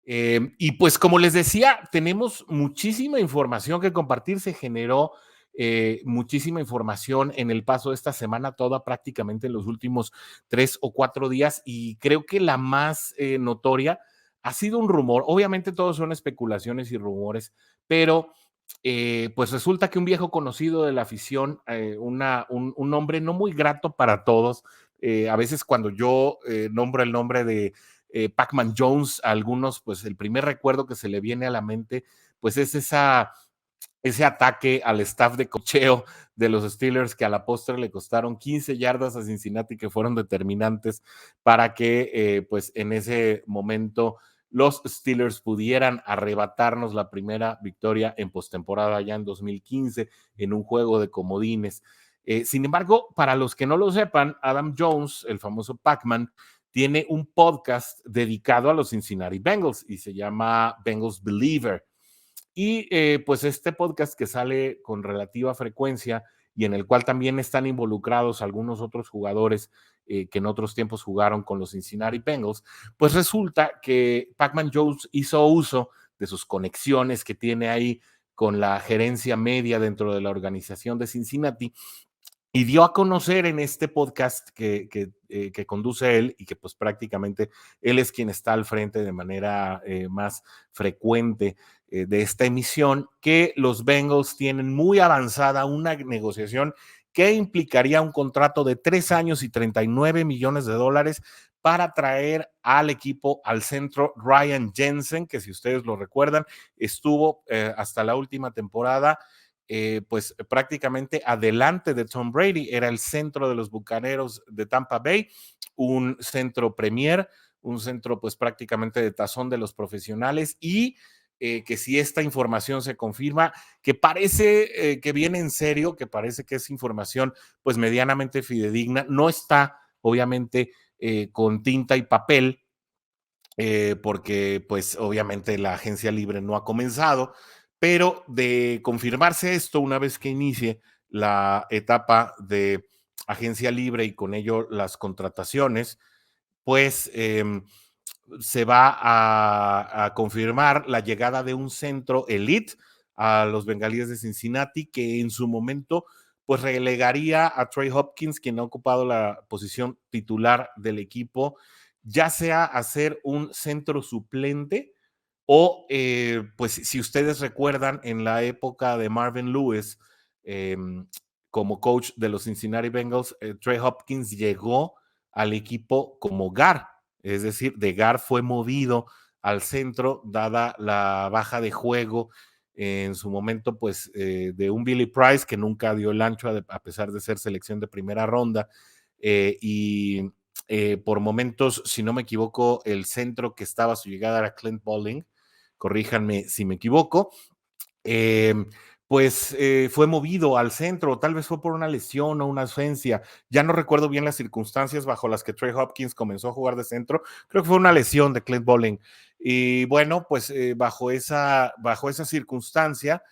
Y pues como les decía, tenemos muchísima información que compartir. Se generó muchísima información en el paso de esta semana, toda prácticamente en los últimos 3 o 4 días. Y creo que la más notoria ha sido un rumor. Obviamente todos son especulaciones y rumores, pero pues resulta que un viejo conocido de la afición, un nombre no muy grato para todos, a veces cuando yo nombro el nombre de Pac-Man Jones, a algunos, pues el primer recuerdo que se le viene a la mente, pues es ese ataque al staff de cocheo de los Steelers que a la postre le costaron 15 yardas a Cincinnati que fueron determinantes para que pues en ese momento los Steelers pudieran arrebatarnos la primera victoria en postemporada ya en 2015 en un juego de comodines. Sin embargo, para los que no lo sepan, Adam Jones, el famoso Pac-Man, tiene un podcast dedicado a los Cincinnati Bengals y se llama Bengals Believer. Y pues este podcast que sale con relativa frecuencia y en el cual también están involucrados algunos otros jugadores que en otros tiempos jugaron con los Cincinnati Bengals, pues resulta que Pac-Man Jones hizo uso de sus conexiones que tiene ahí con la gerencia media dentro de la organización de Cincinnati y dio a conocer en este podcast que conduce él y que pues prácticamente él es quien está al frente de manera más frecuente de esta emisión, que los Bengals tienen muy avanzada una negociación que implicaría un contrato de 3 años y 39 millones de dólares para traer al equipo al centro Ryan Jensen, que si ustedes lo recuerdan, estuvo hasta la última temporada pues prácticamente adelante de Tom Brady, era el centro de los Bucaneros de Tampa Bay, un centro premier, un centro pues prácticamente de tazón de los profesionales y que si esta información se confirma, que parece que viene en serio, que parece que es información pues medianamente fidedigna, no está obviamente con tinta y papel, porque pues obviamente la agencia libre no ha comenzado, pero de confirmarse esto una vez que inicie la etapa de agencia libre y con ello las contrataciones, pues se va a confirmar la llegada de un centro elite a los Bengalíes de Cincinnati que en su momento pues relegaría a Trey Hopkins, quien ha ocupado la posición titular del equipo, ya sea a ser un centro suplente o, pues, si ustedes recuerdan, en la época de Marvin Lewis, eh, como coach de los Cincinnati Bengals, Trey Hopkins llegó al equipo como GAR, es decir, de GAR fue movido al centro, dada la baja de juego en su momento, pues, de un Billy Price que nunca dio el ancho a pesar de ser selección de primera ronda. Y por momentos, si no me equivoco, el centro que estaba a su llegada era Clint Bowling, corríjanme si me equivoco, eh, pues fue movido al centro, tal vez fue por una lesión o una ausencia, ya no recuerdo bien las circunstancias bajo las que Trey Hopkins comenzó a jugar de centro, creo que fue una lesión de Clint Bowling, y bueno, pues bajo esa circunstancia,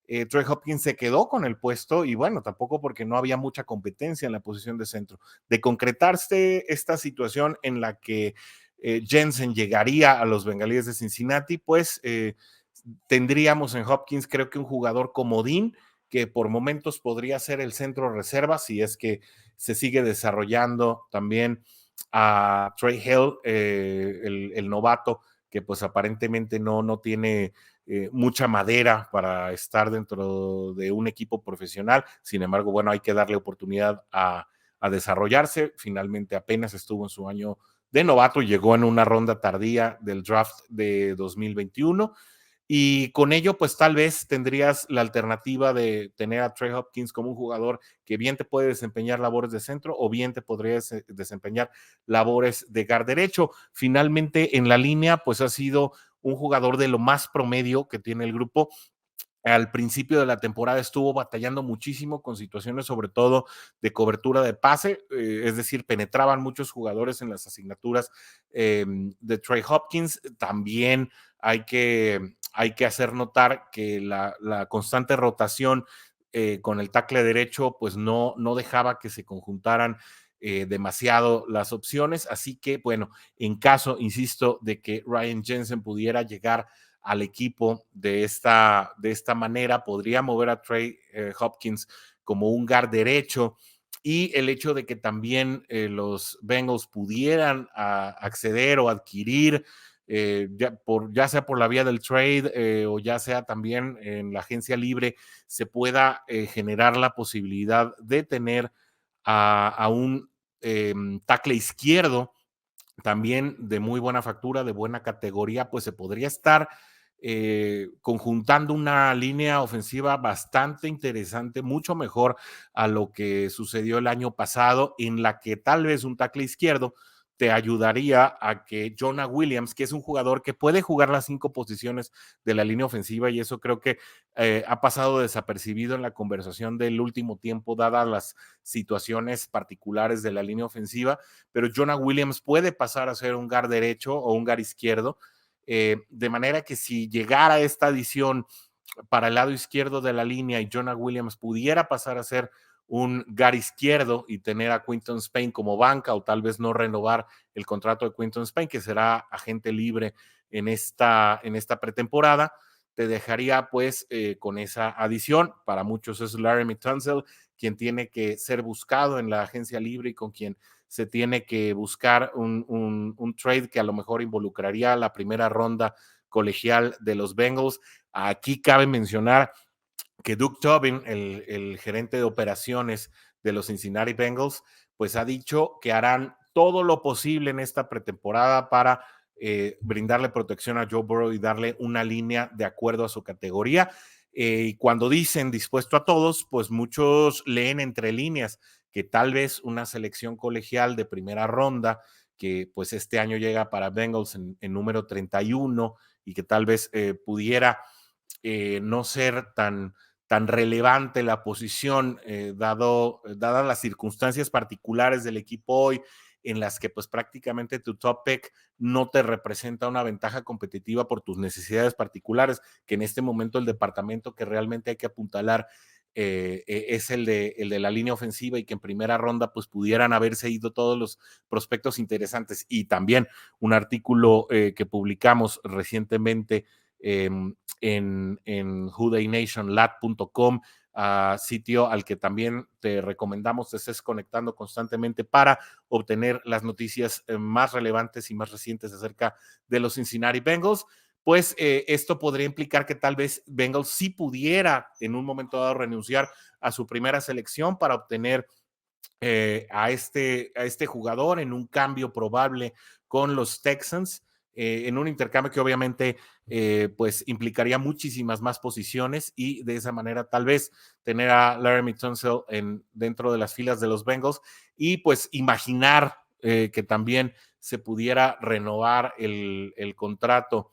Trey Hopkins se quedó con el puesto y bueno, tampoco porque no había mucha competencia en la posición de centro. De concretarse esta situación en la que Jensen llegaría a los Bengalíes de Cincinnati, pues tendríamos en Hopkins creo que un jugador comodín que por momentos podría ser el centro reserva si es que se sigue desarrollando también a Trey Hill, el novato, que pues aparentemente no tiene mucha madera para estar dentro de un equipo profesional. Sin embargo, bueno, hay que darle oportunidad a desarrollarse. Finalmente apenas estuvo en su año de novato, llegó en una ronda tardía del draft de 2021 y con ello, pues tal vez tendrías la alternativa de tener a Trey Hopkins como un jugador que bien te puede desempeñar labores de centro o bien te podría desempeñar labores de guard derecho. Finalmente, en la línea, pues ha sido un jugador de lo más promedio que tiene el grupo. Al principio de la temporada estuvo batallando muchísimo con situaciones sobre todo de cobertura de pase, es decir, penetraban muchos jugadores en las asignaturas de Trey Hopkins. También hay que hacer notar que la constante rotación con el tackle derecho pues no dejaba que se conjuntaran demasiado las opciones. Así que, bueno, en caso, insisto, de que Ryan Jensen pudiera llegar al equipo de esta manera, podría mover a Trey Hopkins como un guard derecho, y el hecho de que también los Bengals pudieran acceder o adquirir, ya sea por la vía del trade o ya sea también en la agencia libre, se pueda generar la posibilidad de tener a un tackle izquierdo también de muy buena factura, de buena categoría, pues se podría estar conjuntando una línea ofensiva bastante interesante, mucho mejor a lo que sucedió el año pasado, en la que tal vez un tackle izquierdo te ayudaría a que Jonah Williams, que es un jugador que puede jugar las 5 posiciones de la línea ofensiva, y eso creo que ha pasado desapercibido en la conversación del último tiempo, dadas las situaciones particulares de la línea ofensiva, pero Jonah Williams puede pasar a ser un guard derecho o un guard izquierdo, de manera que si llegara esta adición para el lado izquierdo de la línea y Jonah Williams pudiera pasar a ser un guard izquierdo y tener a Quinton Spain como banca, o tal vez no renovar el contrato de Quinton Spain, que será agente libre en esta pretemporada, te dejaría pues con esa adición. Para muchos es Laramie Tunsil quien tiene que ser buscado en la agencia libre y con quien se tiene que buscar un trade que a lo mejor involucraría la primera ronda colegial de los Bengals. Aquí cabe mencionar que Duke Tobin, el gerente de operaciones de los Cincinnati Bengals, pues ha dicho que harán todo lo posible en esta pretemporada para brindarle protección a Joe Burrow y darle una línea de acuerdo a su categoría. Y cuando dicen dispuesto a todos, pues muchos leen entre líneas que tal vez una selección colegial de primera ronda, que pues este año llega para Bengals en número 31 y que tal vez pudiera no ser tan relevante la posición, dadas las circunstancias particulares del equipo hoy, en las que pues prácticamente tu top pick no te representa una ventaja competitiva por tus necesidades particulares, que en este momento el departamento que realmente hay que apuntalar es el de la línea ofensiva, y que en primera ronda pues pudieran haberse ido todos los prospectos interesantes. Y también un artículo que publicamos recientemente eh, en whodaynationlat.com, sitio al que también te recomendamos te estés conectando constantemente para obtener las noticias más relevantes y más recientes acerca de los Cincinnati Bengals. Pues esto podría implicar que tal vez Bengals sí pudiera en un momento dado renunciar a su primera selección para obtener a este jugador en un cambio probable con los Texans, en un intercambio que obviamente pues implicaría muchísimas más posiciones, y de esa manera tal vez tener a Laramie Tunsil dentro de las filas de los Bengals, y pues imaginar que también se pudiera renovar el contrato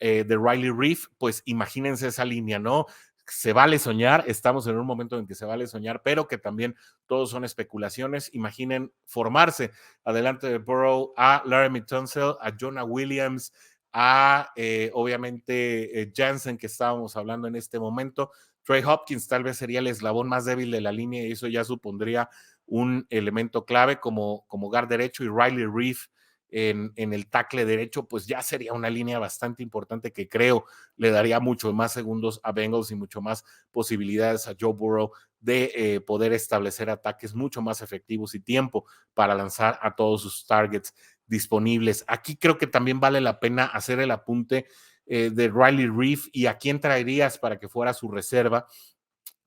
de Riley Reef. Pues imagínense esa línea, ¿no? Se vale soñar, estamos en un momento en que se vale soñar, pero que también todos son especulaciones. Imaginen formarse adelante de Burrow a Laramie Tunsil, a Jonah Williams, a obviamente Jansen, que estábamos hablando en este momento. Trey Hopkins tal vez sería el eslabón más débil de la línea, y eso ya supondría un elemento clave como guard derecho, y Riley Reef en el tackle derecho, pues ya sería una línea bastante importante que creo le daría mucho más segundos a Bengals y mucho más posibilidades a Joe Burrow de poder establecer ataques mucho más efectivos y tiempo para lanzar a todos sus targets disponibles. Aquí creo que también vale la pena hacer el apunte de Riley Reef y a quién traerías para que fuera su reserva.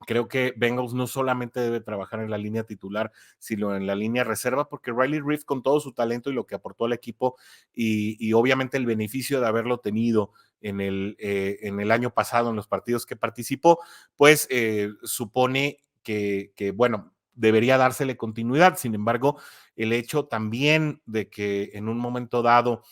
Creo que Bengals no solamente debe trabajar en la línea titular, sino en la línea reserva, porque Riley Reef, con todo su talento y lo que aportó al equipo, y obviamente el beneficio de haberlo tenido en el año pasado en los partidos que participó, pues supone bueno, debería dársele continuidad. Sin embargo, el hecho también de que en un momento dado,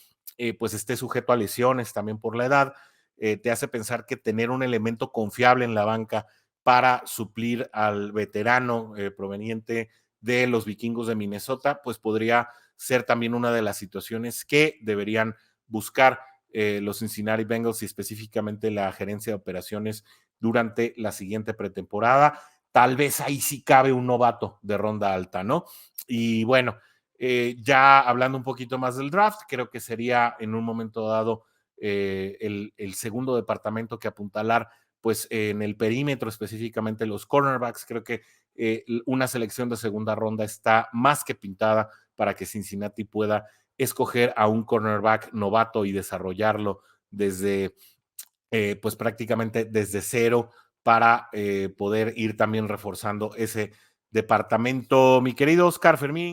pues esté sujeto a lesiones también por la edad, te hace pensar que tener un elemento confiable en la banca para suplir al veterano proveniente de los vikingos de Minnesota, pues podría ser también una de las situaciones que deberían buscar los Cincinnati Bengals y específicamente la gerencia de operaciones durante la siguiente pretemporada. tal vez ahí sí cabe un novato de ronda alta, ¿no? Y bueno, ya hablando un poquito más del draft, creo que sería en un momento dado el segundo departamento que apuntalar, pues en el perímetro, específicamente los cornerbacks. Creo que una selección de segunda ronda está más que pintada para que Cincinnati pueda escoger a un cornerback novato y desarrollarlo desde, pues prácticamente desde cero para poder ir también reforzando ese departamento. Mi querido Oscar Fermín.